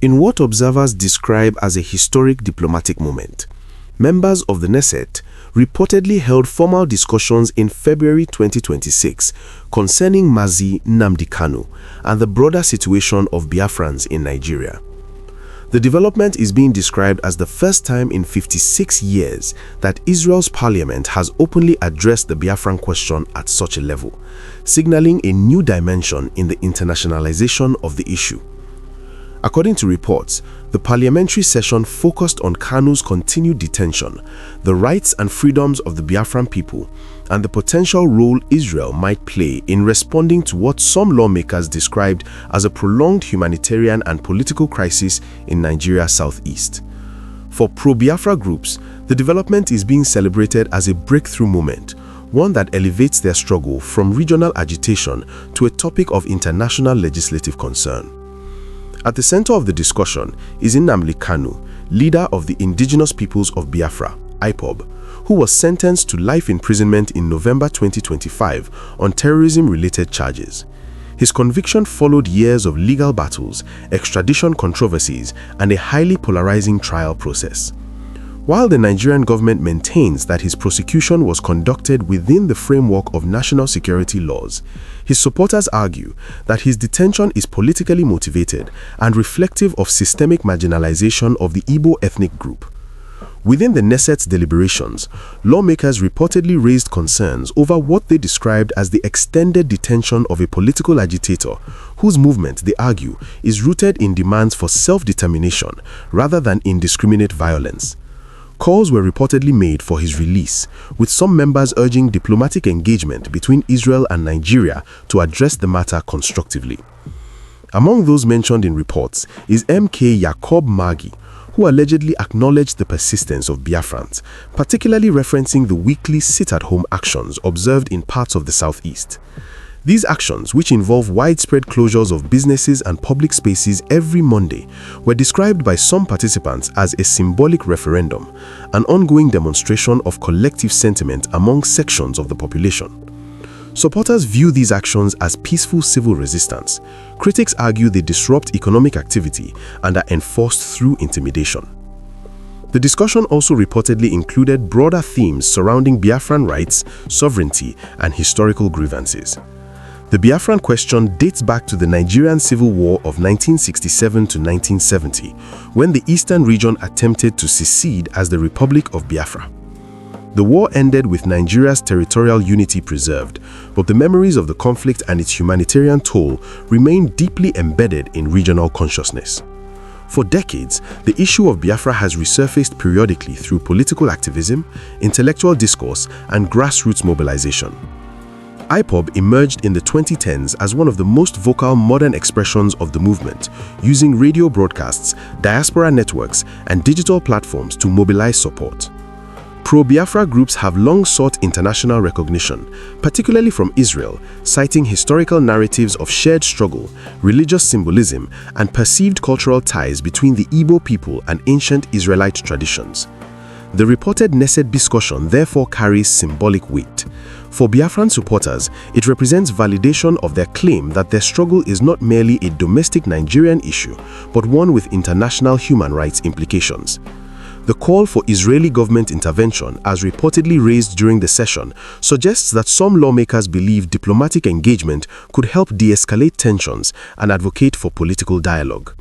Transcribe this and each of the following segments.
In what observers describe as a historic diplomatic moment, members of the Knesset reportedly held formal discussions in February 2026 concerning Mazi Nnamdi Kanu and the broader situation of Biafrans in Nigeria. The development is being described as the first time in 56 years that Israel's parliament has openly addressed the Biafran question at such a level, signaling a new dimension in the internationalization of the issue. According to reports, the parliamentary session focused on Kanu's continued detention, the rights and freedoms of the Biafran people, and the potential role Israel might play in responding to what some lawmakers described as a prolonged humanitarian and political crisis in Nigeria's southeast. For pro-Biafra groups, the development is being celebrated as a breakthrough moment, one that elevates their struggle from regional agitation to a topic of international legislative concern. At the center of the discussion is Nnamdi Kanu, leader of the indigenous peoples of Biafra, IPOB, who was sentenced to life imprisonment in November 2025 on terrorism-related charges. His conviction followed years of legal battles, extradition controversies, and a highly polarizing trial process. While the Nigerian government maintains that his prosecution was conducted within the framework of national security laws, his supporters argue that his detention is politically motivated and reflective of systemic marginalization of the Igbo ethnic group. Within the Knesset's deliberations, lawmakers reportedly raised concerns over what they described as the extended detention of a political agitator whose movement, they argue, is rooted in demands for self-determination rather than indiscriminate violence. Calls were reportedly made for his release, with some members urging diplomatic engagement between Israel and Nigeria to address the matter constructively. Among those mentioned in reports is MK Yacob Magi, who allegedly acknowledged the persistence of Biafrans, particularly referencing the weekly sit-at-home actions observed in parts of the southeast. These actions, which involve widespread closures of businesses and public spaces every Monday, were described by some participants as a symbolic referendum, an ongoing demonstration of collective sentiment among sections of the population. Supporters view these actions as peaceful civil resistance. Critics argue they disrupt economic activity and are enforced through intimidation. The discussion also reportedly included broader themes surrounding Biafran rights, sovereignty, and historical grievances. The Biafran question dates back to the Nigerian Civil War of 1967 to 1970, when the eastern region attempted to secede as the Republic of Biafra. The war ended with Nigeria's territorial unity preserved, but the memories of the conflict and its humanitarian toll remain deeply embedded in regional consciousness. For decades, the issue of Biafra has resurfaced periodically through political activism, intellectual discourse, and grassroots mobilization. IPOB emerged in the 2010s as one of the most vocal modern expressions of the movement, using radio broadcasts, diaspora networks, and digital platforms to mobilize support. Pro-Biafra groups have long sought international recognition, particularly from Israel, citing historical narratives of shared struggle, religious symbolism, and perceived cultural ties between the Igbo people and ancient Israelite traditions. The reported Knesset discussion therefore carries symbolic weight. For Biafran supporters, it represents validation of their claim that their struggle is not merely a domestic Nigerian issue, but one with international human rights implications. The call for Israeli government intervention, as reportedly raised during the session, suggests that some lawmakers believe diplomatic engagement could help de-escalate tensions and advocate for political dialogue.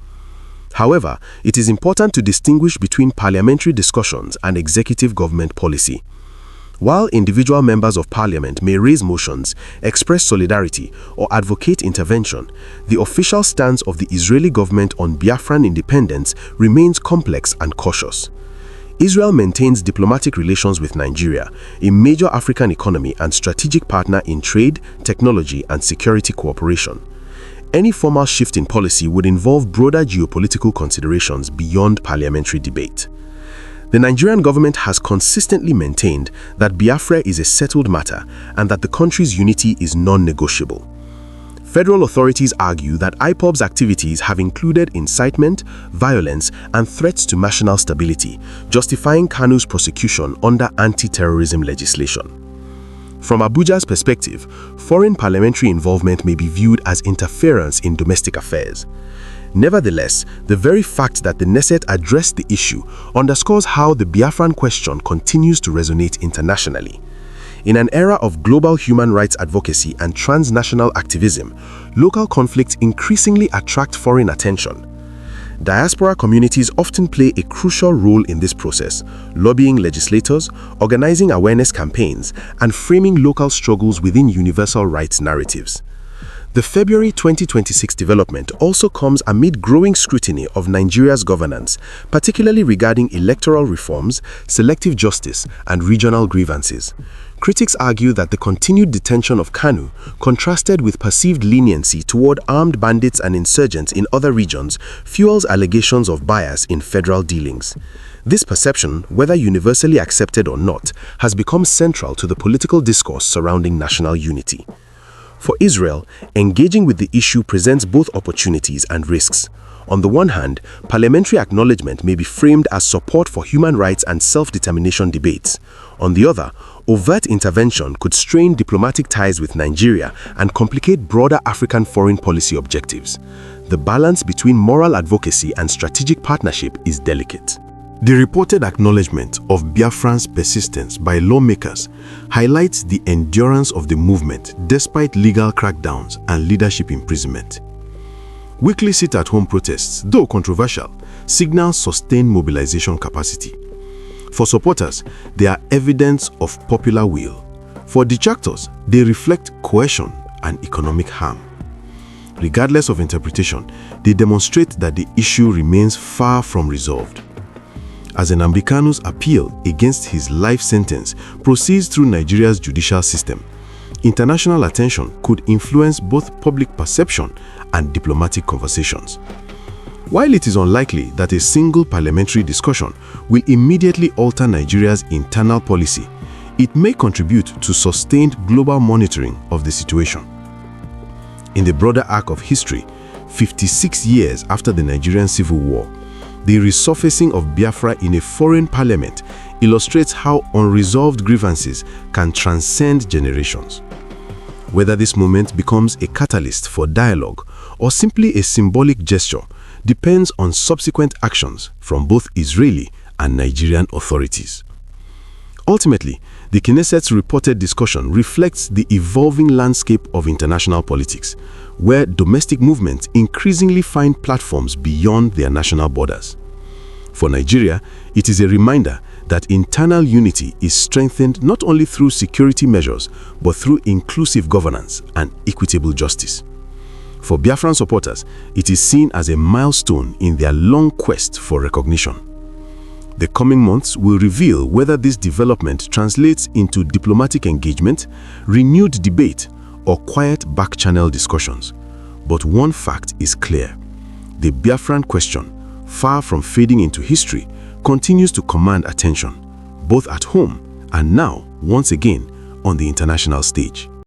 However, it is important to distinguish between parliamentary discussions and executive government policy. While individual members of parliament may raise motions, express solidarity, or advocate intervention, the official stance of the Israeli government on Biafran independence remains complex and cautious. Israel maintains diplomatic relations with Nigeria, a major African economy and strategic partner in trade, technology, and security cooperation. Any formal shift in policy would involve broader geopolitical considerations beyond parliamentary debate. The Nigerian government has consistently maintained that Biafra is a settled matter and that the country's unity is non-negotiable. Federal authorities argue that IPOB's activities have included incitement, violence, and threats to national stability, justifying Kanu's prosecution under anti-terrorism legislation. From Abuja's perspective, foreign parliamentary involvement may be viewed as interference in domestic affairs. Nevertheless, the very fact that the Knesset addressed the issue underscores how the Biafran question continues to resonate internationally. In an era of global human rights advocacy and transnational activism, local conflicts increasingly attract foreign attention. Diaspora communities often play a crucial role in this process, lobbying legislators, organizing awareness campaigns, and framing local struggles within universal rights narratives. The February 2026 development also comes amid growing scrutiny of Nigeria's governance, particularly regarding electoral reforms, selective justice, and regional grievances. Critics argue that the continued detention of Kanu, contrasted with perceived leniency toward armed bandits and insurgents in other regions, fuels allegations of bias in federal dealings. This perception, whether universally accepted or not, has become central to the political discourse surrounding national unity. For Israel, engaging with the issue presents both opportunities and risks. On the one hand, parliamentary acknowledgement may be framed as support for human rights and self-determination debates. On the other, overt intervention could strain diplomatic ties with Nigeria and complicate broader African foreign policy objectives. The balance between moral advocacy and strategic partnership is delicate. The reported acknowledgement of Biafran's persistence by lawmakers highlights the endurance of the movement despite legal crackdowns and leadership imprisonment. Weekly sit-at-home protests, though controversial, signal sustained mobilization capacity. For supporters, they are evidence of popular will. For detractors, they reflect coercion and economic harm. Regardless of interpretation, they demonstrate that the issue remains far from resolved. As Nnamdi Kanu's appeal against his life sentence proceeds through Nigeria's judicial system, international attention could influence both public perception and diplomatic conversations. While it is unlikely that a single parliamentary discussion will immediately alter Nigeria's internal policy, it may contribute to sustained global monitoring of the situation. In the broader arc of history, 56 years after the Nigerian Civil War, the resurfacing of Biafra in a foreign parliament illustrates how unresolved grievances can transcend generations. Whether this moment becomes a catalyst for dialogue or simply a symbolic gesture depends on subsequent actions from both Israeli and Nigerian authorities. Ultimately, the Knesset's reported discussion reflects the evolving landscape of international politics, where domestic movements increasingly find platforms beyond their national borders. For Nigeria, it is a reminder that internal unity is strengthened not only through security measures, but through inclusive governance and equitable justice. For Biafran supporters, it is seen as a milestone in their long quest for recognition. The coming months will reveal whether this development translates into diplomatic engagement, renewed debate, or quiet back-channel discussions. But one fact is clear: the Biafran question, far from fading into history, continues to command attention, both at home and now, once again, on the international stage.